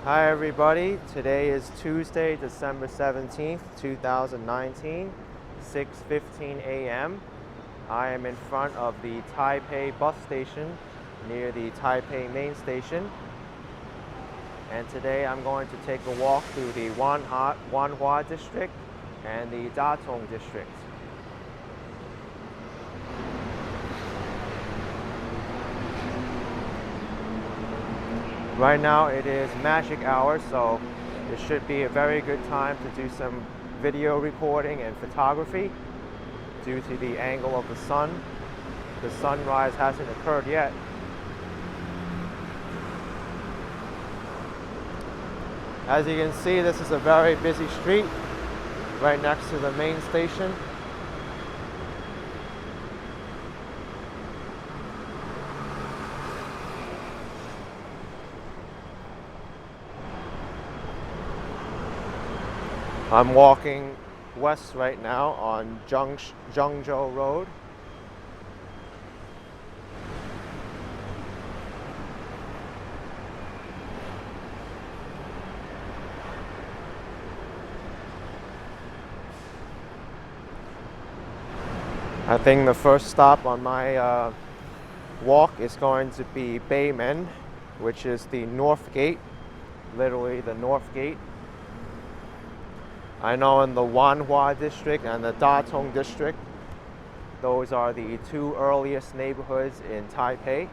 Hi everybody, today is Tuesday, December 17th, 2019, 6:15 a.m. I am in front of the Taipei bus station near the Taipei Main Station. And today I'm going to take a walk through the ⁴ District and the Datong District. Right now it is magic hour, so it should be a very good time to do some video recording and photography due to the angle of the sun. The sunrise hasn't occurred yet. As you can see, this is a very busy street right next to the main station. I'm walking west right now on Zhongzheng Road. I think the first stop on my walk is going to be Beimen, which is the north gate, literally the north gate. I know in the ⁴ district and the Datong district, those are the two earliest neighborhoods in Taipei.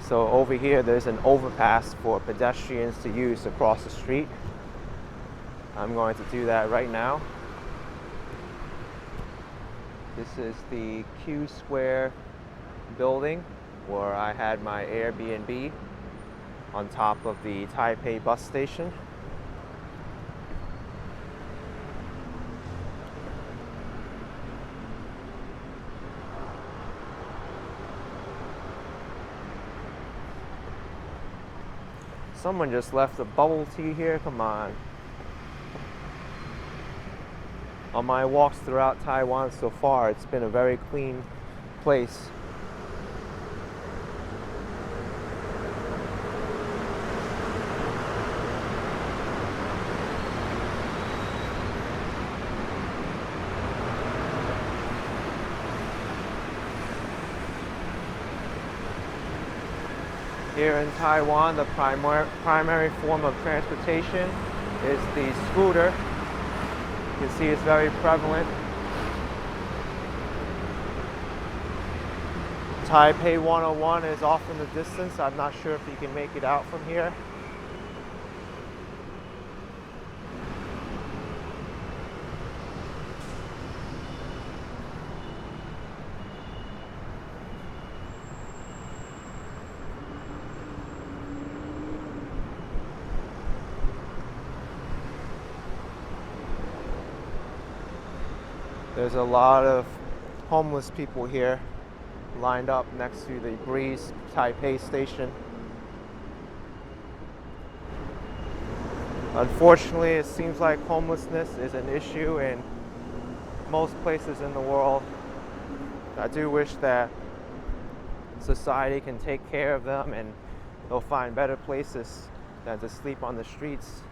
So over here there's an overpass for pedestrians to use to cross the street. I'm going to do that right now. This is the Q² building where I had my Airbnb on top of the Taipei bus station. Someone just left a bubble tea here, come on. On my walks throughout Taiwan so far, it's been a very clean place. Here in Taiwan, the primary form of transportation is the scooter. You can see it's very prevalent. Taipei 101 is off in the distance. I'm not sure if you can make it out from here. There's a lot of homeless people here lined up next to the Breeze Taipei station. Unfortunately, it seems like homelessness is an issue in most places in the world. I do wish that society can take care of them and they'll find better places than to sleep on the streets.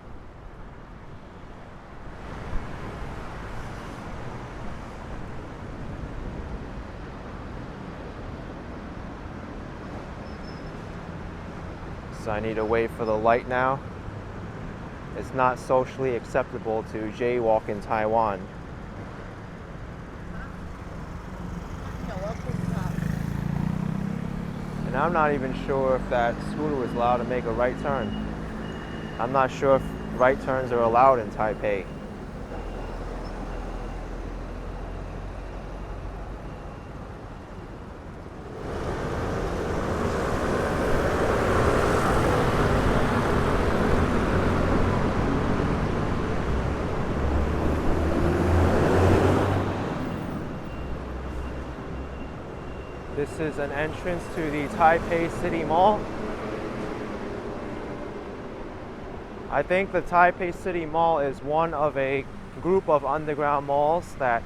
So I need to wait for the light now. It's not socially acceptable to jaywalk in Taiwan. And I'm not even sure if that scooter was allowed to make a right turn. I'm not sure if right turns are allowed in Taipei. This is an entrance to the Taipei City Mall. I think the Taipei City Mall is one of a group of underground malls that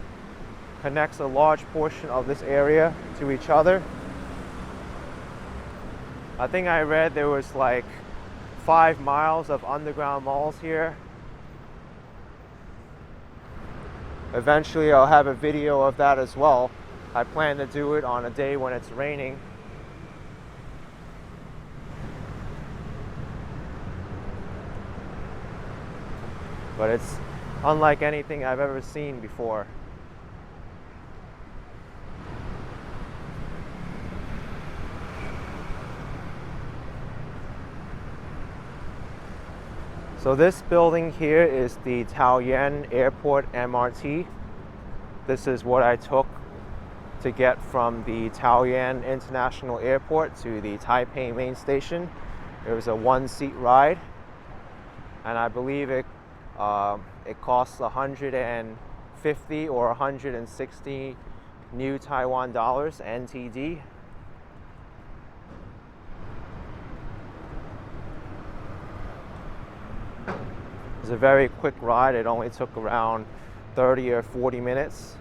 connects a large portion of this area to each other. I think I read there was like 5 miles of underground malls here. Eventually I'll have a video of that as well. I plan to do it on a day when it's raining. But it's unlike anything I've ever seen before. So this building here is the Taoyuan Airport MRT. This is what I took to get from the Taoyuan International Airport to the Taipei Main Station. It was a 1-seat ride, and I believe it costs 150 or 160 new Taiwan dollars, NTD. It was a very quick ride. It only took around 30 or 40 minutes.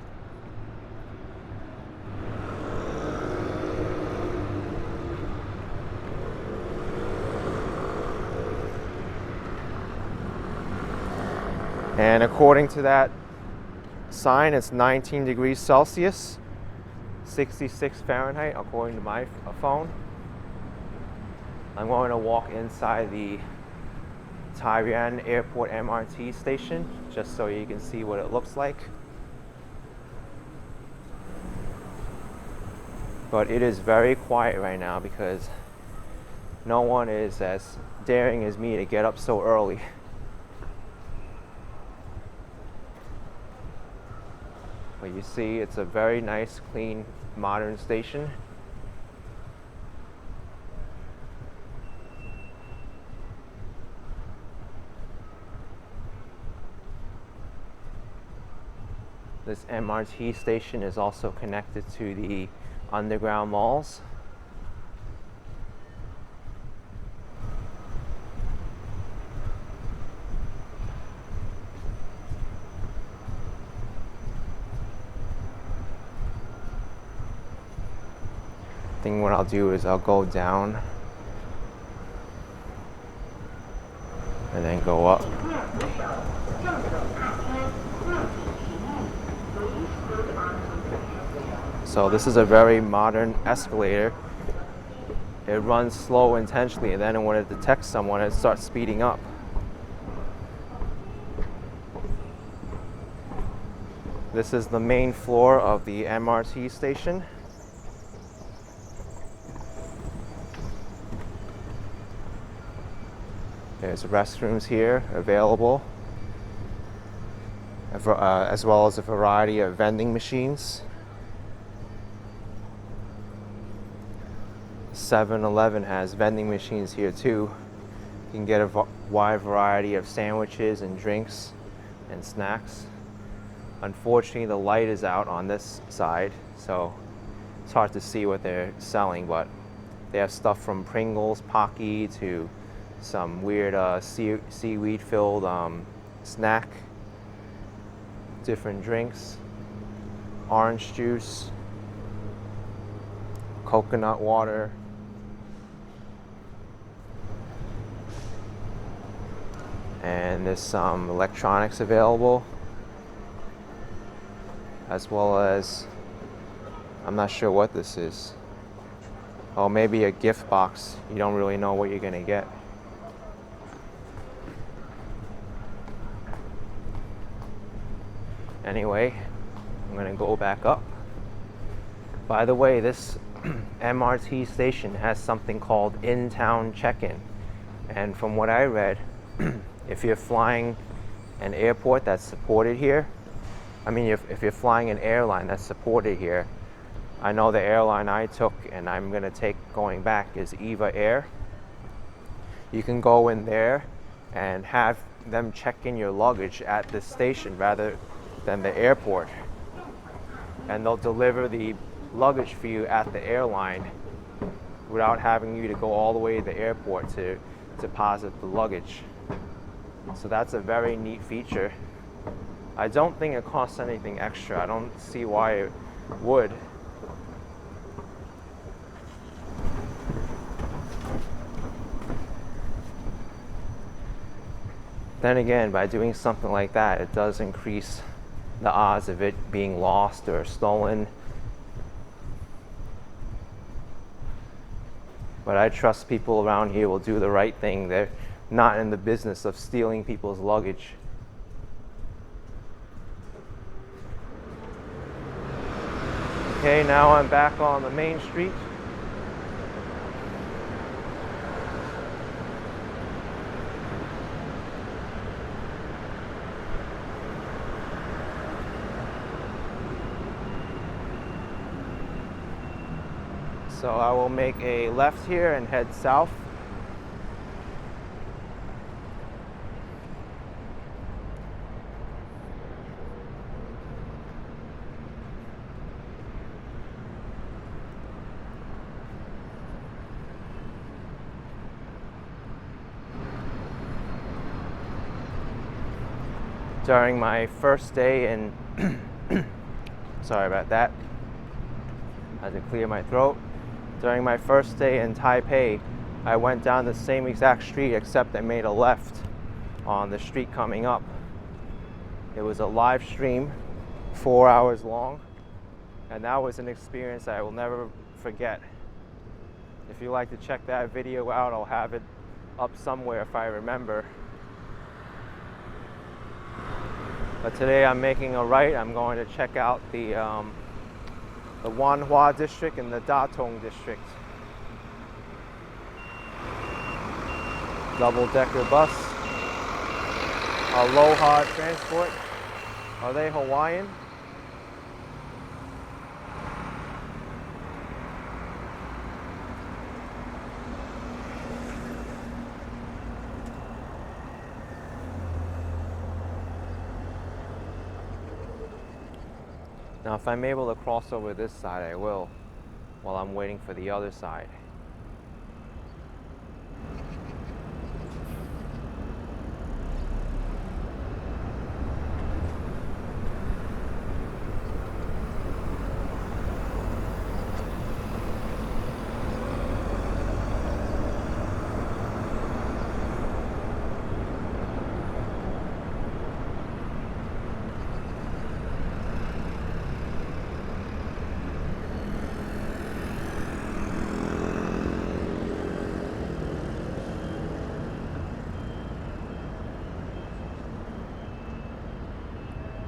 And according to that sign, it's 19 degrees Celsius, 66 Fahrenheit, according to my phone. I'm going to walk inside the Taoyuan Airport MRT station just so you can see what it looks like. But it is very quiet right now because no one is as daring as me to get up so early. But you see, it's a very nice, clean, modern station. This MRT station is also connected to the underground malls. I think what I'll do is I'll go down and then go up. So this is a very modern escalator. It runs slow intentionally, and then when it detects someone, it starts speeding up. This is the main floor of the MRT station. There's restrooms here available, as well as a variety of vending machines. 7-Eleven has vending machines here too. You can get a wide variety of sandwiches and drinks and snacks. Unfortunately, the light is out on this side, so it's hard to see what they're selling, but they have stuff from Pringles, Pocky, to some weird seaweed-filled snack, different drinks, orange juice, coconut water, and there's some electronics available, as well as, I'm not sure what this is. Oh, maybe a gift box. You don't really know what you're gonna get. Anyway, I'm gonna go back up. By the way, this MRT station has something called in-town check-in. And from what I read, if you're flying an airport that's supported here, if you're flying an airline that's supported here, I know the airline I took and I'm gonna take going back is EVA Air. You can go in there and have them check in your luggage at the station rather than the airport. And they'll deliver the luggage for you at the airline without having you to go all the way to the airport to deposit the luggage. So that's a very neat feature. I don't think it costs anything extra. I don't see why it would. Then again, by doing something like that, it does increase the odds of it being lost or stolen. But I trust people around here will do the right thing. They're not in the business of stealing people's luggage. Okay, now I'm back on the main street. So I will make a left here and head south. During my first day in, sorry about that, I had to clear my throat. During my first day in Taipei, I went down the same exact street except I made a left on the street coming up. It was a live stream, 4 hours long, and that was an experience I will never forget. If you'd like to check that video out, I'll have it up somewhere if I remember. But today I'm making a right. I'm going to check out the ⁴ District and the Datong District. Double-decker bus. Aloha Transport. Are they Hawaiian? Now, if I'm able to cross over this side, I will, while I'm waiting for the other side.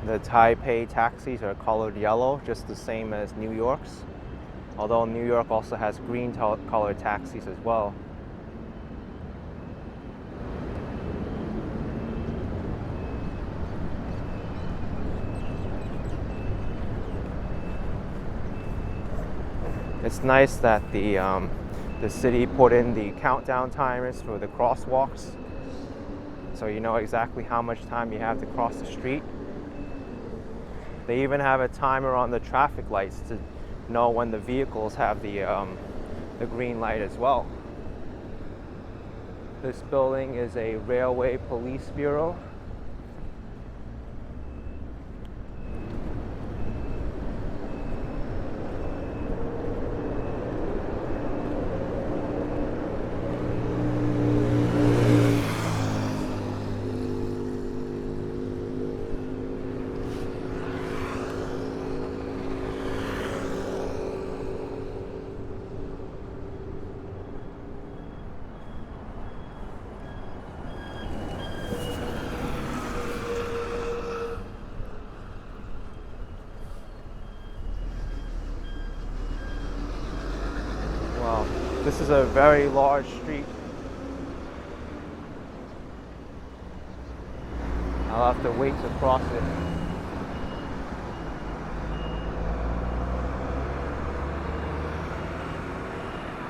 The Taipei taxis are colored yellow, just the same as New York's. Although New York also has green colored taxis as well. It's nice that the city put in the countdown timers for the crosswalks, so you know exactly how much time you have to cross the street. They even have a timer on the traffic lights to know when the vehicles have the green light as well. This building is a railway police bureau. This is a very large street. I'll have to wait to cross it.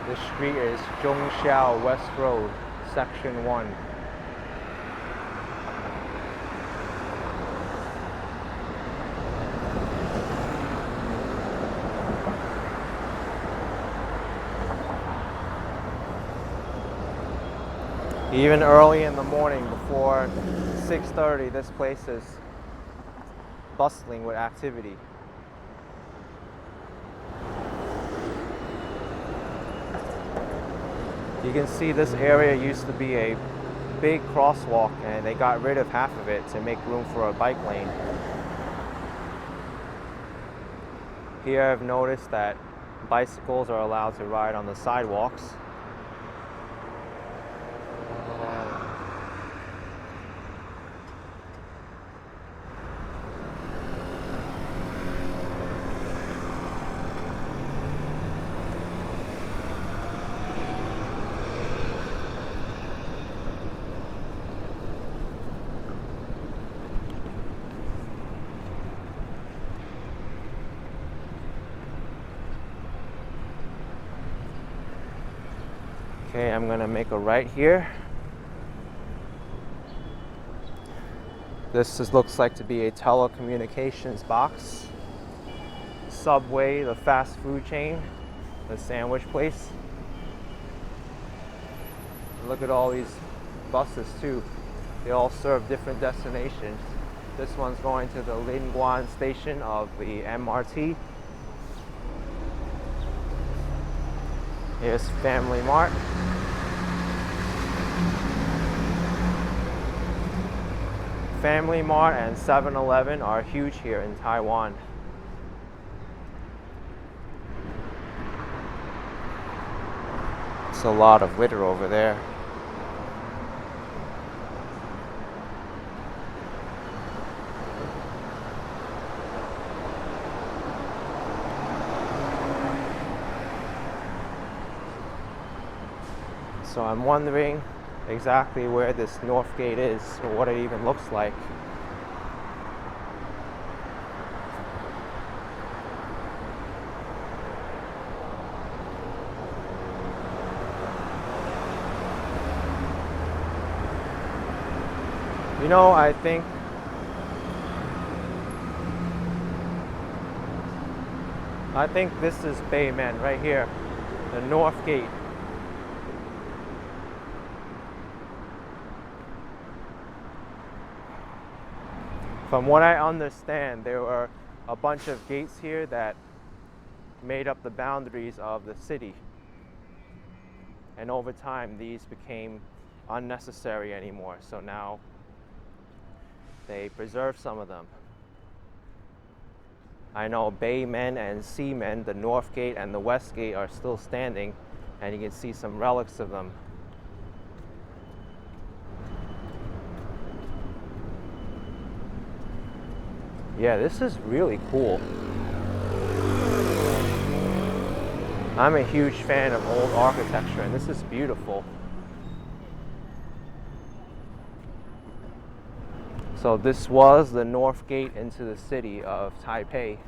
This street is Zhongxiao West Road, Section 1. Even early in the morning, before 6:30, this place is bustling with activity. You can see this area used to be a big crosswalk, and they got rid of half of it to make room for a bike lane. Here I've noticed that bicycles are allowed to ride on the sidewalks. Okay, I'm gonna make a right here. Looks like to be a telecommunications box. Subway, the fast food chain, the sandwich place. Look at all these buses too. They all serve different destinations. This one's going to the ⁴ station of the MRT. Here's Family Mart. Family Mart and 7-Eleven are huge here in Taiwan. It's a lot of litter over there. So I'm wondering exactly where this north gate is, or what it even looks like. You know, I think this is Beimen right here, the north gate. From what I understand, there were a bunch of gates here that made up the boundaries of the city. And over time, these became unnecessary anymore. So now they preserve some of them. I know Beimen and Xiaonanmen, the north gate and the west gate, are still standing, and you can see some relics of them. Yeah, this is really cool. I'm a huge fan of old architecture, and this is beautiful. So this was the north gate into the city of Taipei.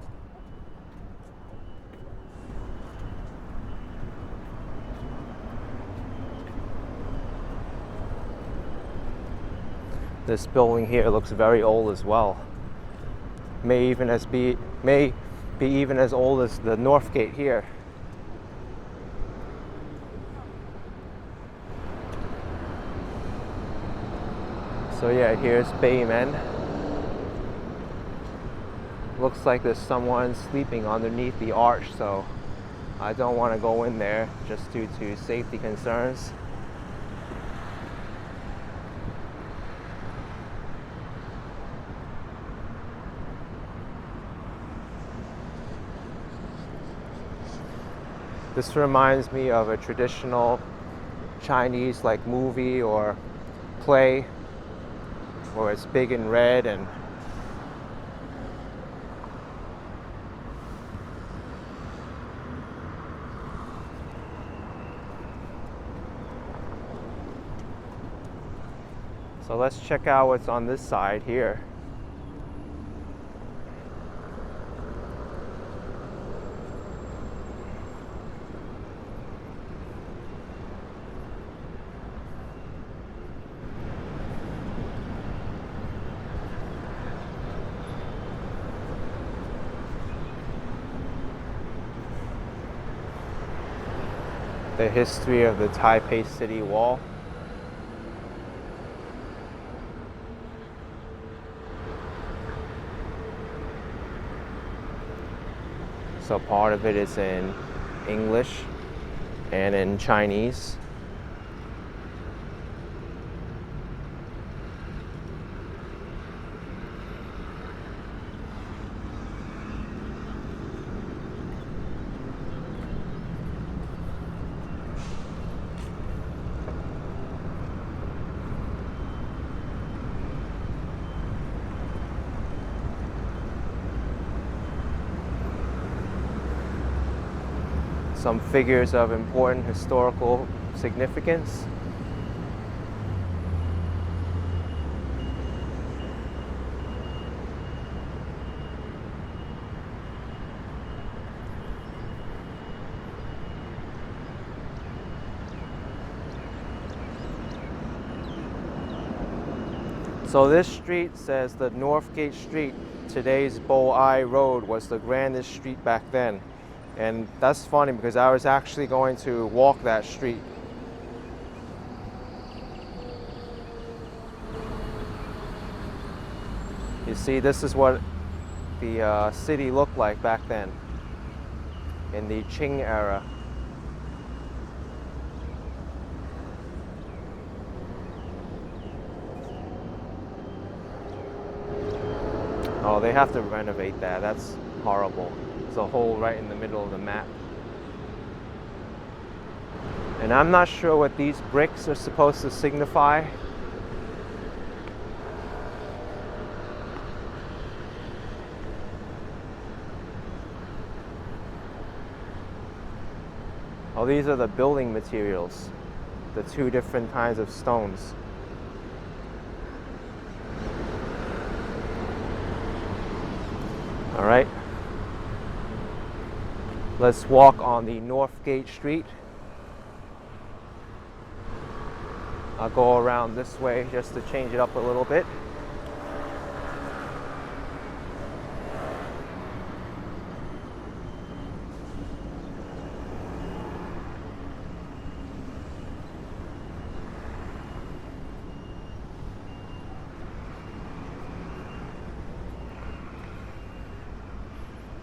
This building here looks very old as well. May be even as old as the north gate here. So yeah, here's Beimen. Looks like there's someone sleeping underneath the arch, so I don't want to go in there just due to safety concerns. This reminds me of a traditional Chinese like movie or play where it's big and red and so let's check out what's on this side here. The history of the Taipei City Wall. So part of it is in English and in Chinese. Some figures of important historical significance. So this street says the Northgate Street, today's Bo-Ai Road, was the grandest street back then. And that's funny because I was actually going to walk that street. You see, this is what the city looked like back then, in the Qing era. Oh, they have to renovate that. That's horrible. There's a hole right in the middle of the map. And I'm not sure what these bricks are supposed to signify. Oh, these are the building materials, the two different kinds of stones. All right. Let's walk on the Northgate Street. I'll go around this way just to change it up a little bit.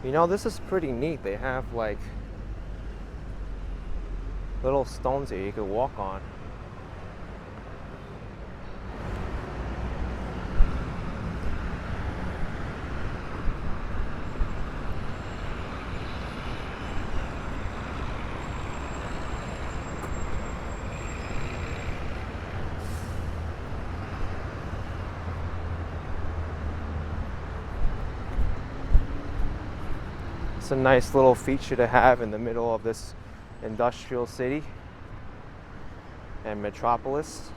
You know, this is pretty neat. They have like little stones here you could walk on. It's a nice little feature to have in the middle of this industrial city and metropolis.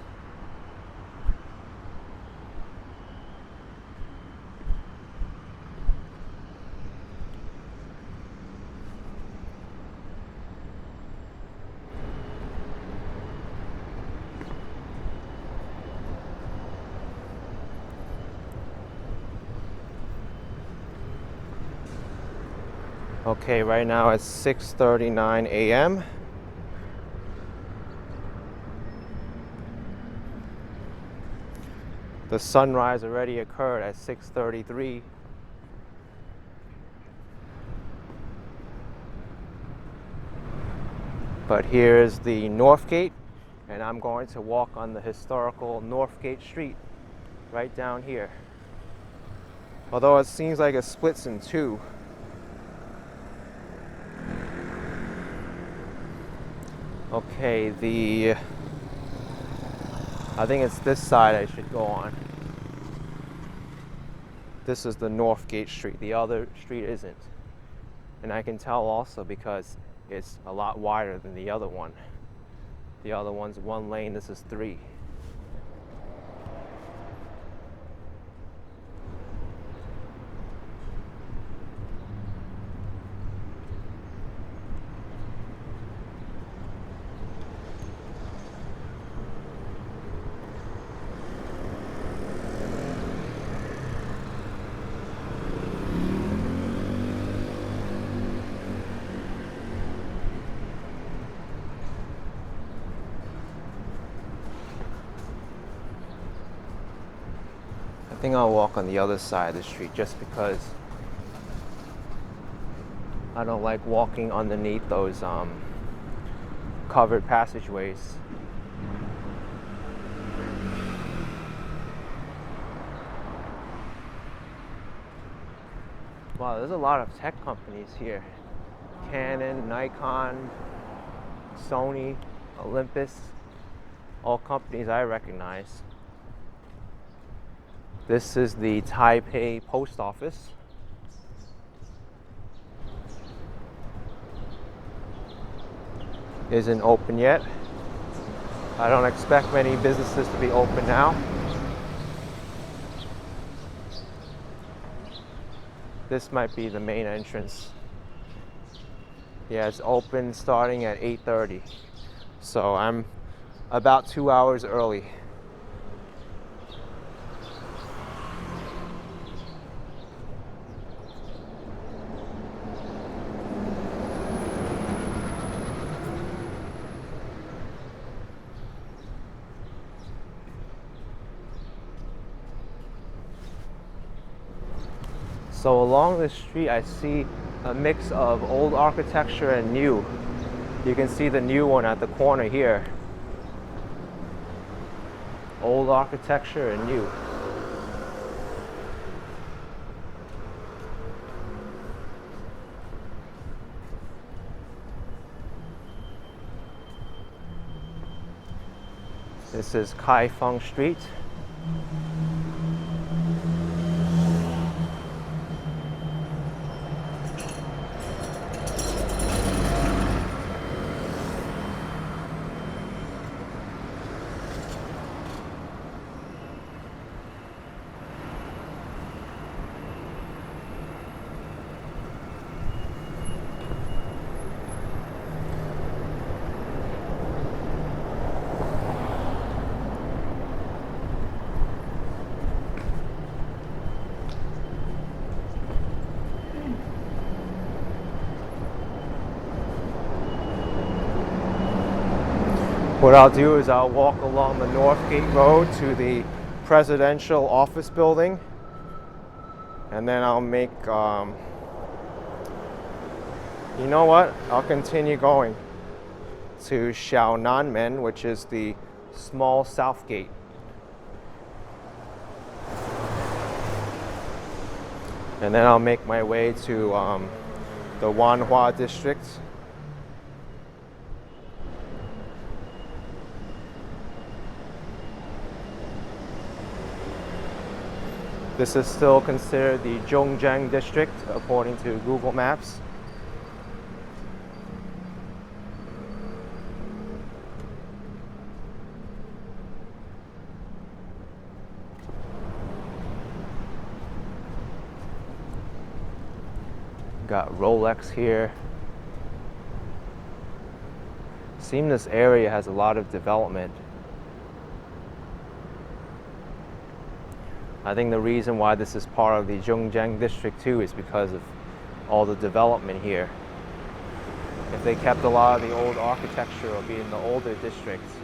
Okay, right now it's 6:39 a.m. The sunrise already occurred at 6:33. But here's the Northgate, and I'm going to walk on the historical Northgate Street right down here. Although it seems like it splits in two. Okay, I think it's this side I should go on. This is the Northgate Street. The other street isn't. And I can tell also because it's a lot wider than the other one. The other one's one lane, this is three. I think I'll walk on the other side of the street just because I don't like walking underneath those covered passageways. Wow, there's a lot of tech companies here. Canon, Nikon, Sony, Olympus, all companies I recognize. This is the Taipei post office. Isn't open yet. I don't expect many businesses to be open now. This might be the main entrance. Yeah, it's open starting at 8:30. So I'm about 2 hours early. So along this street, I see a mix of old architecture and new. You can see the new one at the corner here. Old architecture and new. This is Kaifeng Street. What I'll do is I'll walk along the North Gate Road to the presidential office building, and then I'll make, you know what? I'll continue going to Xiaonanmen, which is the small south gate. And then I'll make my way to the Wanhua District. This is still considered the Zhongzheng District, according to Google Maps. Got Rolex here. Seems this area has a lot of development. I think the reason why this is part of the Zhongzheng District too is because of all the development here. If they kept a lot of the old architecture, it would be in the older districts.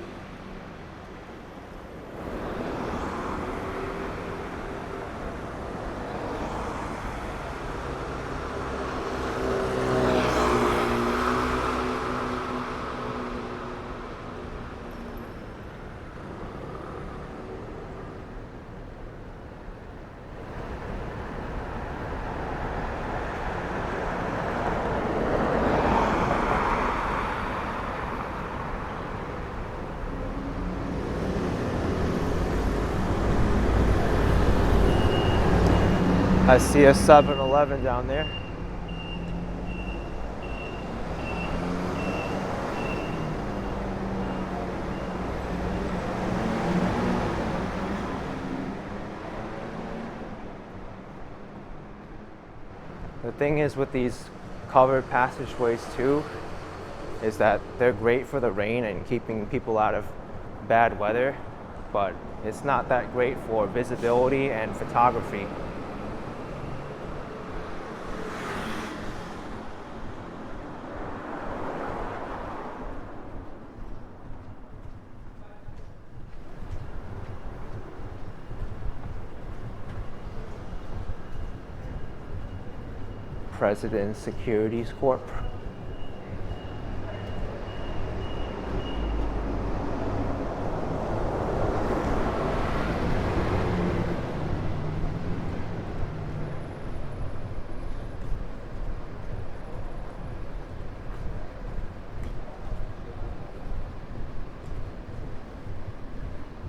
I see a 7-Eleven down there. The thing is with these covered passageways too, is that they're great for the rain and keeping people out of bad weather, but it's not that great for visibility and photography. President Securities Corp.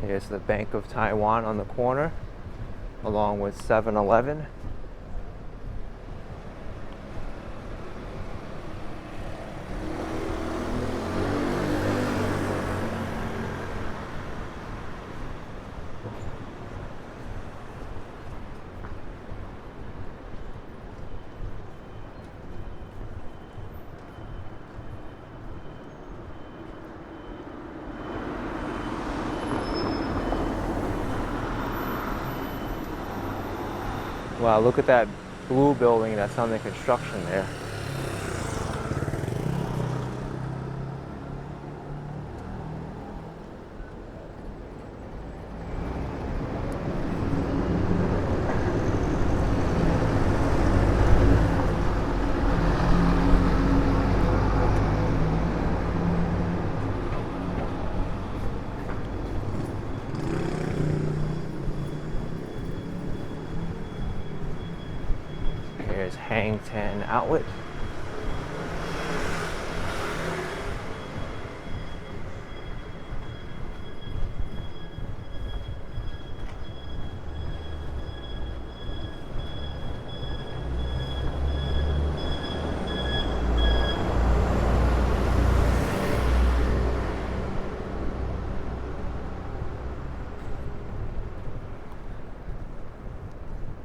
Here's the Bank of Taiwan on the corner, along with 7-Eleven. Wow, look at that blue building that's under construction there. Here's Hangtan Outlet.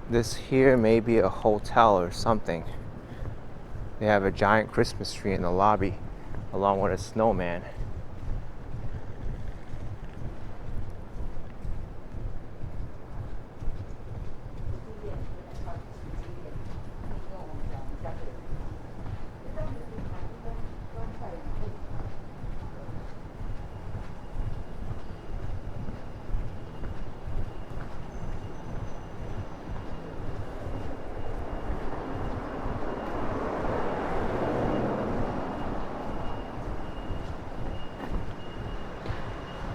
This here may be a hotel or something. They have a giant Christmas tree in the lobby along with a snowman.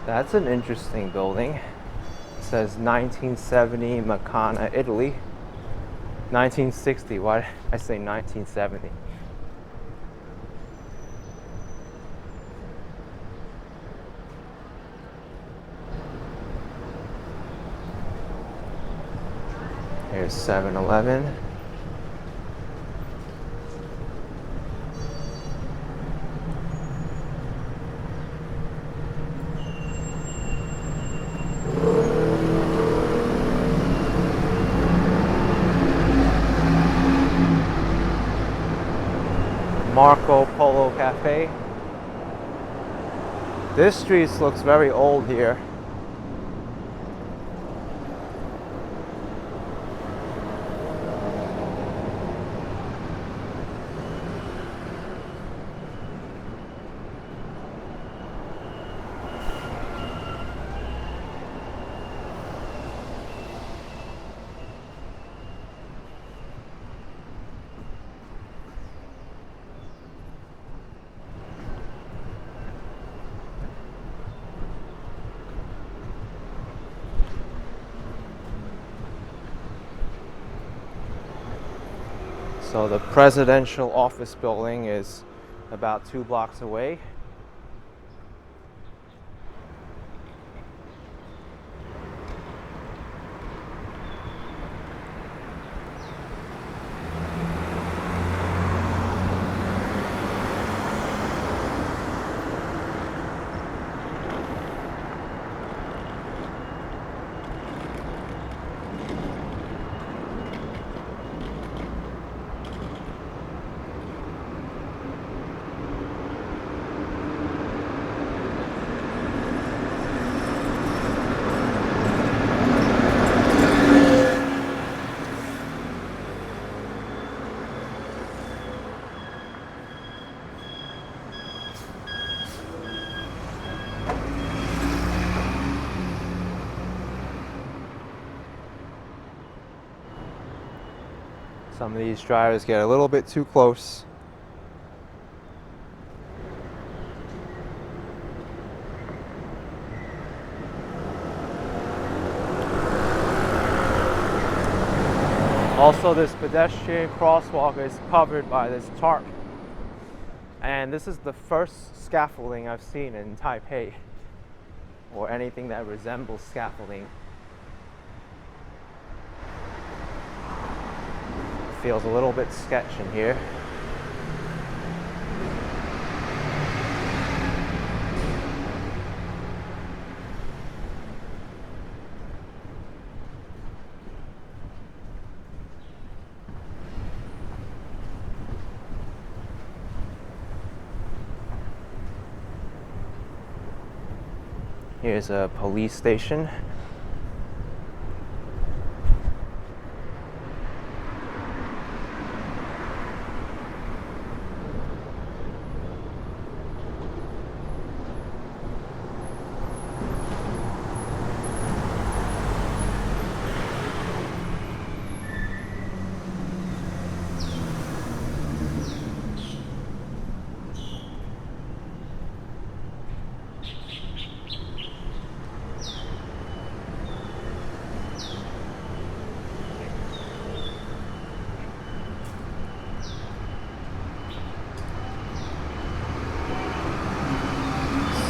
That's an interesting building. It says 1970 Macana, Italy. 1960, why did I say 1970? Here's 7-Eleven. Marco Polo Cafe. This street looks very old here. So the presidential office building is about 2 blocks away. Some of these drivers get a little bit too close. Also, this pedestrian crosswalk is covered by this tarp. And this is the first scaffolding I've seen in Taipei, or anything that resembles scaffolding. Feels a little bit sketch in here. Here's a police station.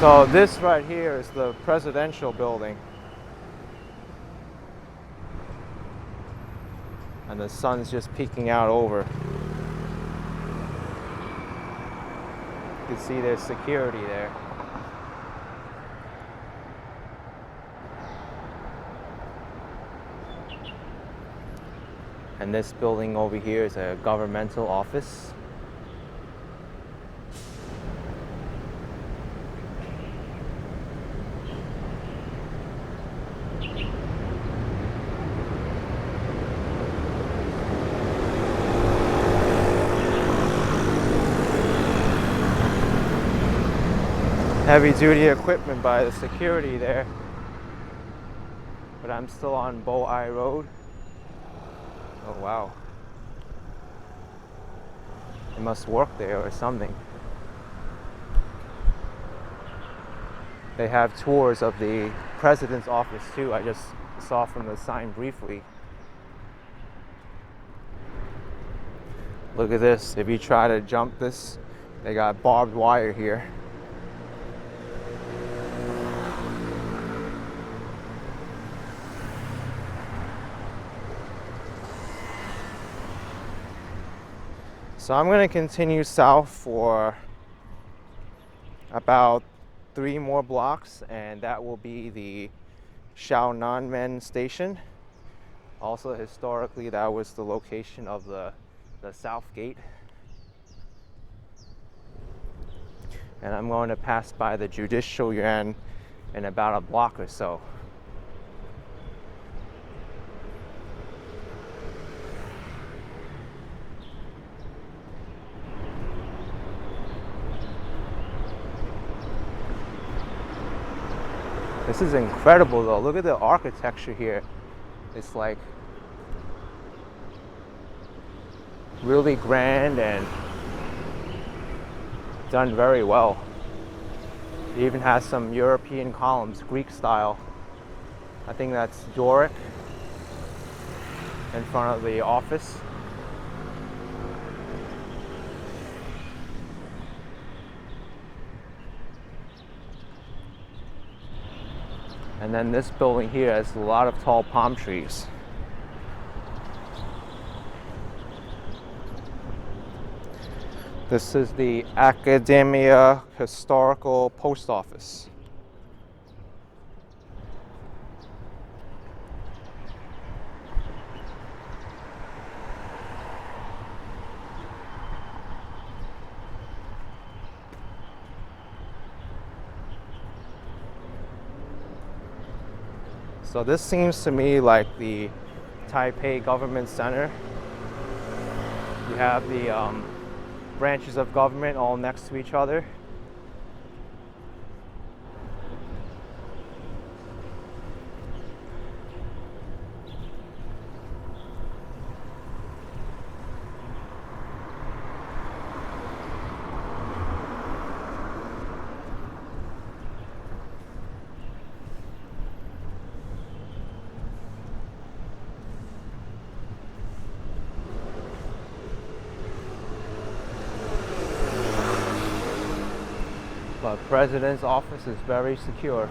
So this right here is the presidential building. And the sun's just peeking out over. You can see there's security there. And this building over here is a governmental office. Heavy duty equipment by the security there. But I'm still on ⁴ᴷ Road. Oh wow. They must work there or something. They have tours of the president's office too. I just saw from the sign briefly. Look at this. If you try to jump this, they got barbed wire here. So I'm going to continue south for about 3 more blocks, and that will be the Xiaonanmen station. Also, historically, that was the location of the South Gate. And I'm going to pass by the Judicial Yuan in about a block or so. This is incredible though. Look at the architecture here. It's like really grand and done very well. It even has some European columns, Greek style. I think that's Doric in front of the office. And then this building here has a lot of tall palm trees. This is the Academia Historical Post Office. So this seems to me like the Taipei Government Center. You have the branches of government all next to each other. but President's office is very secure.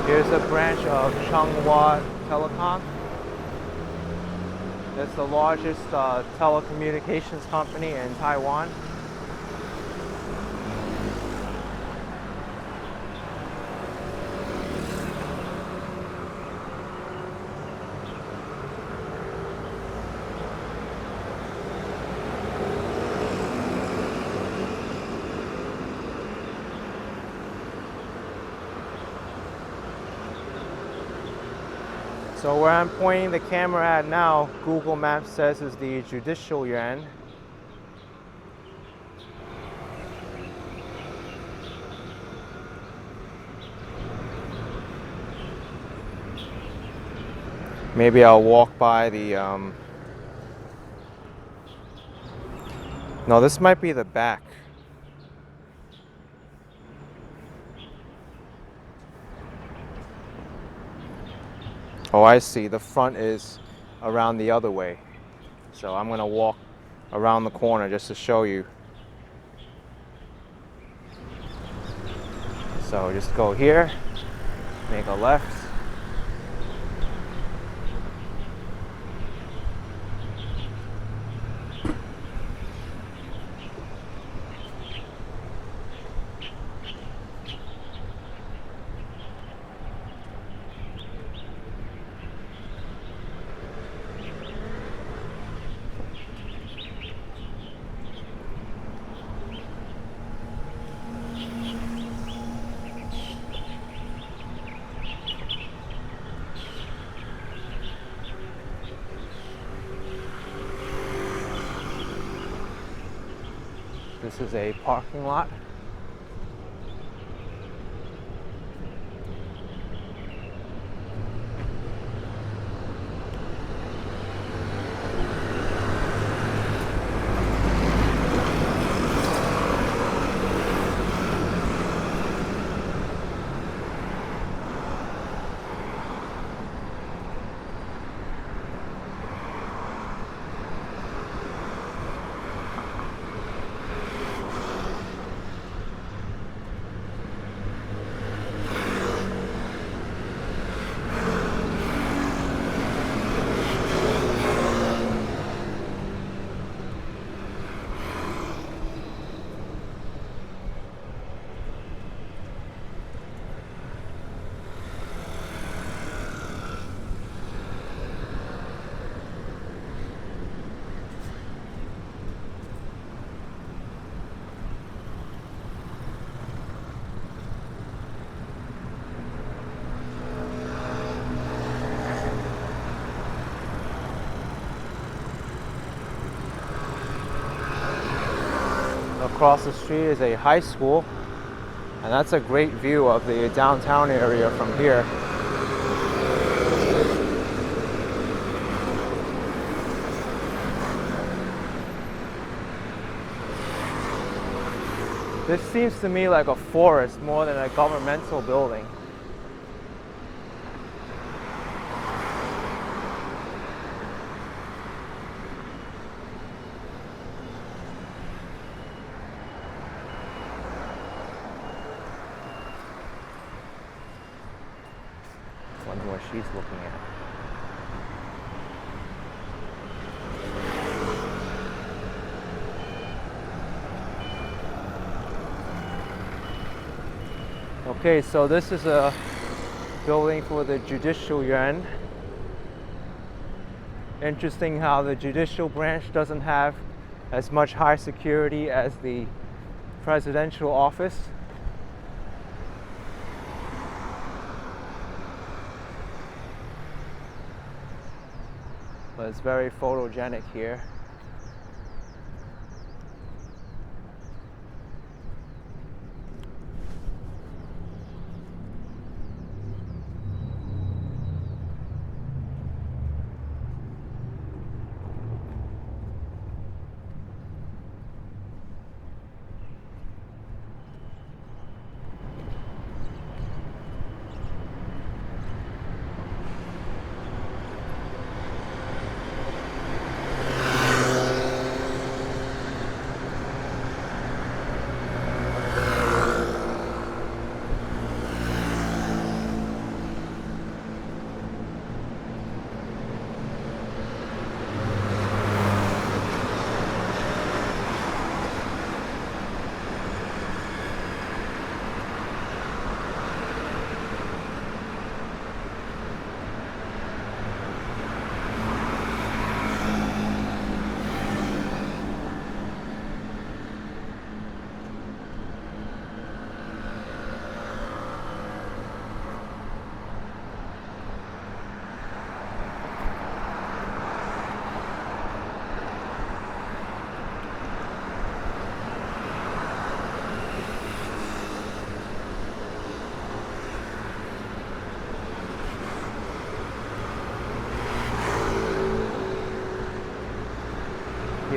Here's a branch of Chunghwa Telecom. It's the largest telecommunications company in Taiwan. So where I'm pointing the camera at now, Google Maps says is the Judicial Yuan. Maybe I'll walk by the, no, this might be the back. Oh, I see. The front is around the other way. So I'm gonna walk around the corner just to show you. So just go here, make a left. This is a parking lot. Across the street is a high school, and that's a great view of the downtown area from here. This seems to me like a forest more than a governmental building. Wonder what she's looking at. Okay, so this is a building for the Judicial Yuan. Interesting how the judicial branch doesn't have as much high security as the presidential office. But it's very photogenic here.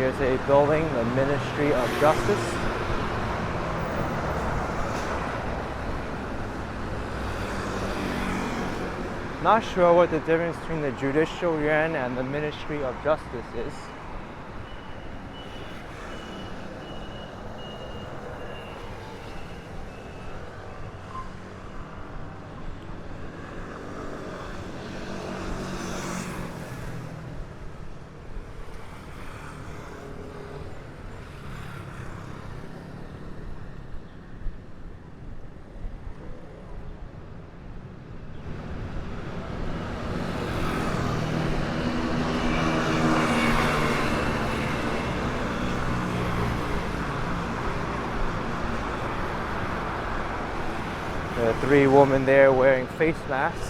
Here's a building, the Ministry of Justice. Not sure what the difference between the Judicial Yuan and the Ministry of Justice is. There are 3 women there wearing face masks.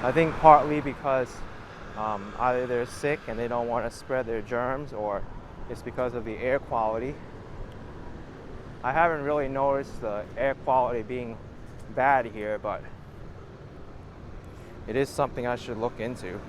I think partly because either they're sick and they don't want to spread their germs, or it's because of the air quality. I haven't really noticed the air quality being bad here, but it is something I should look into.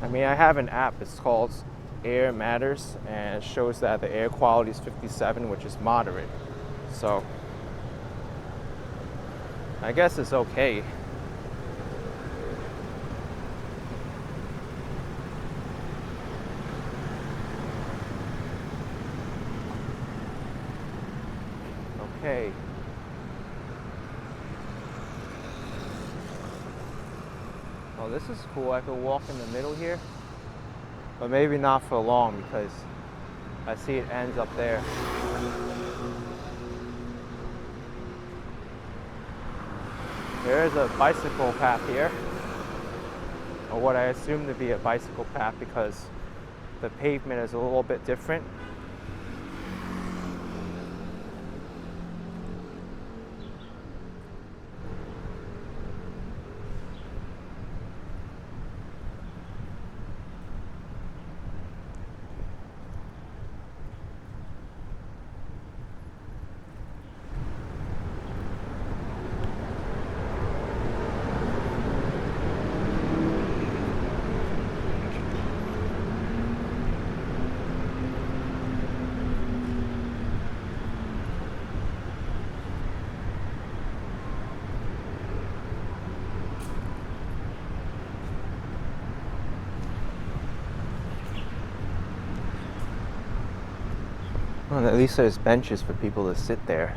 I mean, I have an app, it's called Air Matters, and it shows that the air quality is 57, which is moderate. So, I guess it's okay. Okay. Oh, this is cool. I could walk in the middle here, but maybe not for long because I see it ends up there. There is a bicycle path here, or what I assume to be a bicycle path because the pavement is a little bit different. Well, at least there's benches for people to sit there.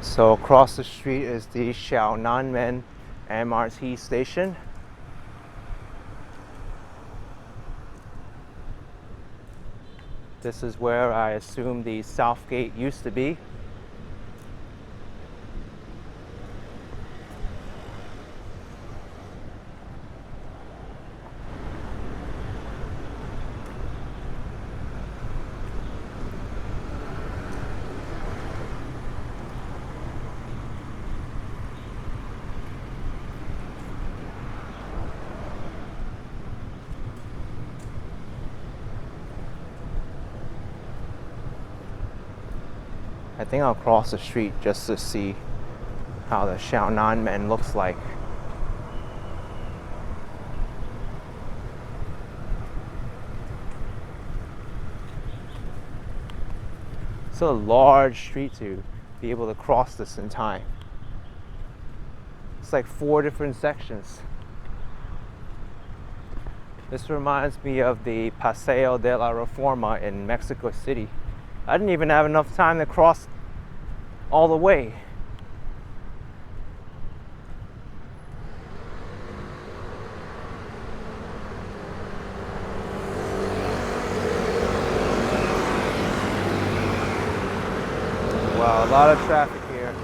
So across the street is the Xiaonanmen MRT station. This is where I assume the South Gate used to be. I think I'll cross the street just to see how the Xiaonanmen looks like. It's a large street to be able to cross this in time. It's like 4 different sections. This reminds me of the Paseo de la Reforma in Mexico City. I didn't even have enough time to cross all the way. Wow, a lot of traffic here.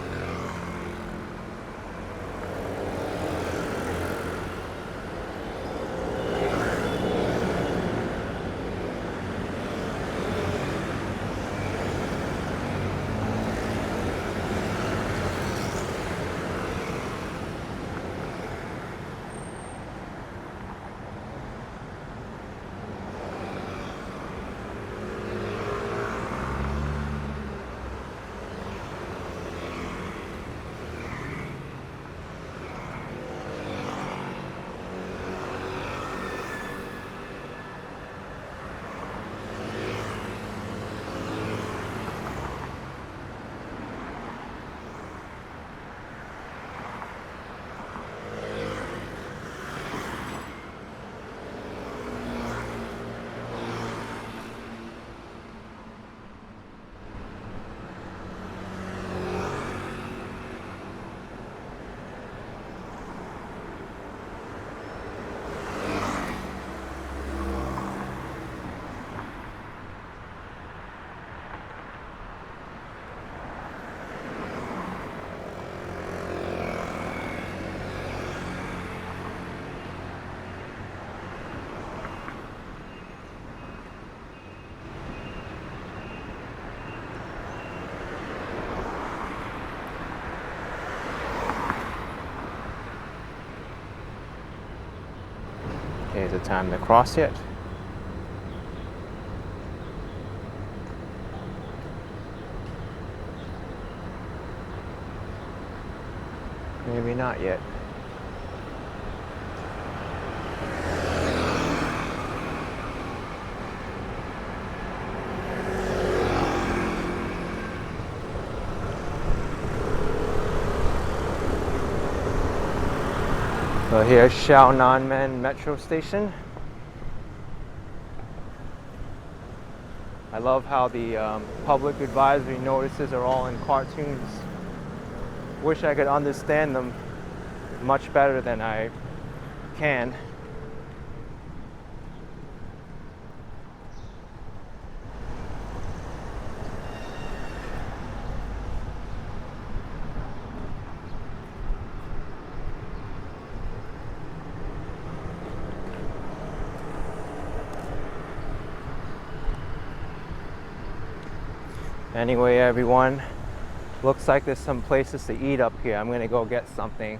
the time to cross yet. Maybe not yet. So here's Xiaonanmen metro station. I love how the public advisory notices are all in cartoons. Wish I could understand them much better than I can. Anyway, everyone, looks like there's some places to eat up here. I'm gonna go get something.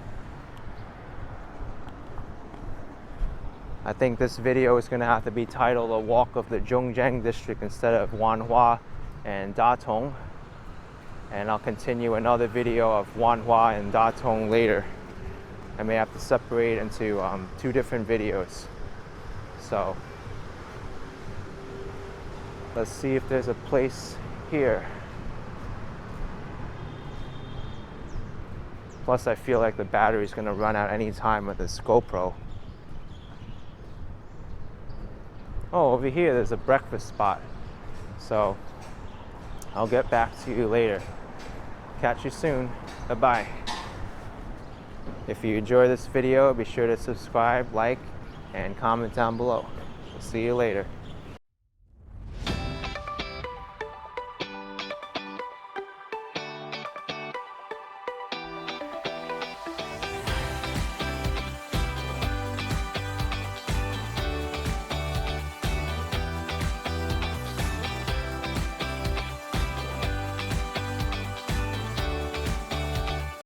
I think this video is gonna have to be titled A Walk of the Zhongzheng District instead of Wanhua and Datong. And I'll continue another video of Wanhua and Datong later. I may have to separate into two different videos. So let's see if there's a place here. Plus, I feel like the battery's gonna run out any time with this GoPro. Oh, over here there's a breakfast spot. So I'll get back to you later. Catch you soon. Bye-bye. If you enjoy this video, be sure to subscribe, like, and comment down below. We'll see you later.